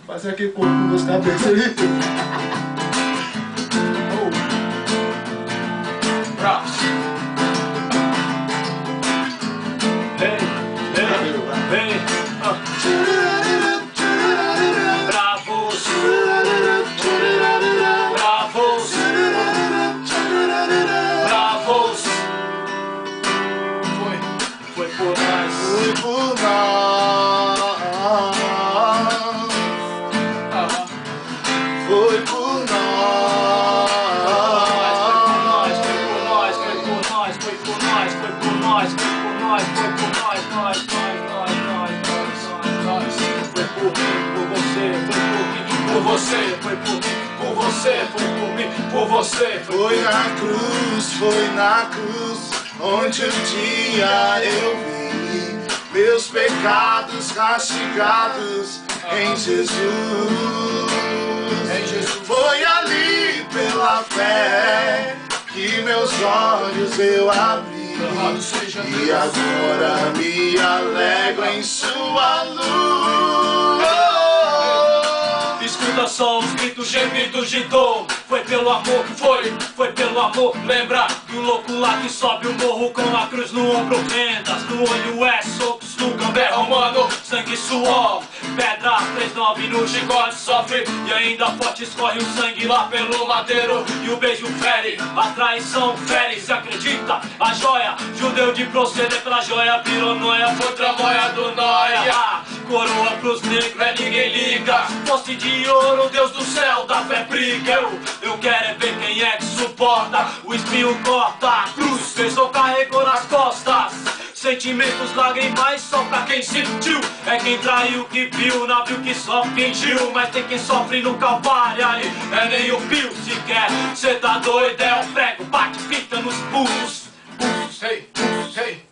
Fazer aquele corpo com duas cabeças aí. Bravos. Vem, Bravos. Bravos. Bravos. Foi por nós. Foi por nós. Foi por nós. Foi por nós. Foi por nós. Foi por nós. Foi por nós. Foi por nós. Foi por nós. Nós. Foi por mim, por você. Foi por mim, por você. Foi por mim, por você. Foi por mim, por você. Foi na cruz, onde um dia eu vi meus pecados castigados em Jesus. Foi ali pela fé que meus olhos eu abri. E agora me alegro em sua luz. Escuta só os gritos, gemidos de dor. Foi pelo amor que foi pelo amor. Lembra do louco lá que sobe o morro com a cruz no ombro, vendas no olho, socos no gambé romano, sangue, suor, pedra 39 no chicote sofre. E ainda forte escorre o sangue lá pelo madeiro. E o beijo fere, a traição fere. Se acredita, a joia, judeu de proceder pela joia, virou noia, foi tramóia do noia. Coroa pros negros, ninguém liga. Poste de ouro, Deus do céu, da fé briga. Eu quero é ver quem é que suporta. O espinho corta, a cruz fez ou carregou nas costas. Sentimentos, lágrimas só pra quem sentiu. É quem traiu que viu, navio que só fingiu. Mas tem quem sofre no calvário ali, é nem o pio sequer. Cê tá doido, é o prego, bate fita nos pulsos. Hey.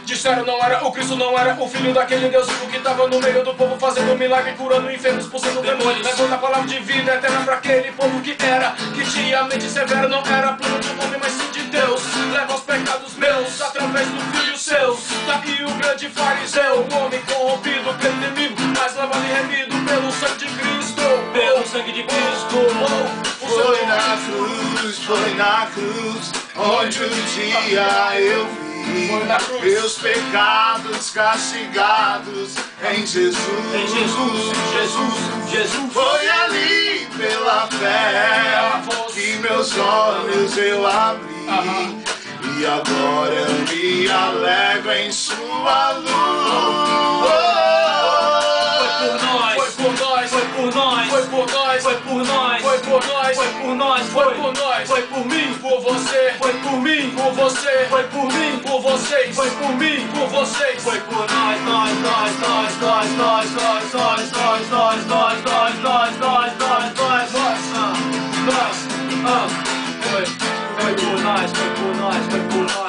Disseram não era o Cristo, não era o filho daquele Deus vivo que tava no meio do povo fazendo milagre, curando enfermos, expulsando demônios, levando a palavra de vida eterna pra aquele povo que tinha mente severa, não era plano do homem, mas sim de Deus. Leva os pecados meus através do filho seus. Daí o grande fariseu, o homem corrompido pelo inimigo, mas lavado e remido pelo sangue de Cristo. Pelo sangue de Cristo. Foi na cruz, onde um dia eu vi meus pecados castigados em Jesus. Em Jesus. Foi ali pela fé que meus olhos eu abri. E agora eu me alegro em sua luz. Foi por nós. Foi por nós. Foi por nós. Foi por nós. Foi por nós. Foi por nós. Foi por nós. Foi por nós. Foi por mim. Por você. Foi por mim. Por você. Foi por mim. Por vocês. Foi por mim. Por vocês. Foi por nós. Foi por nós.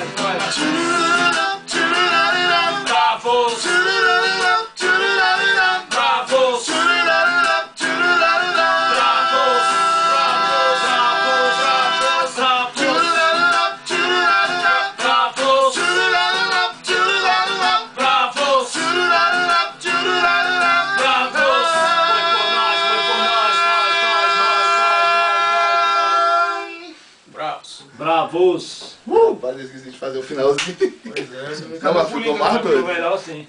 Bravos. Bravos! Parece que esqueci de fazer o finalzinho. Pois é, Não, mas ficou mais doido. Melhor sim.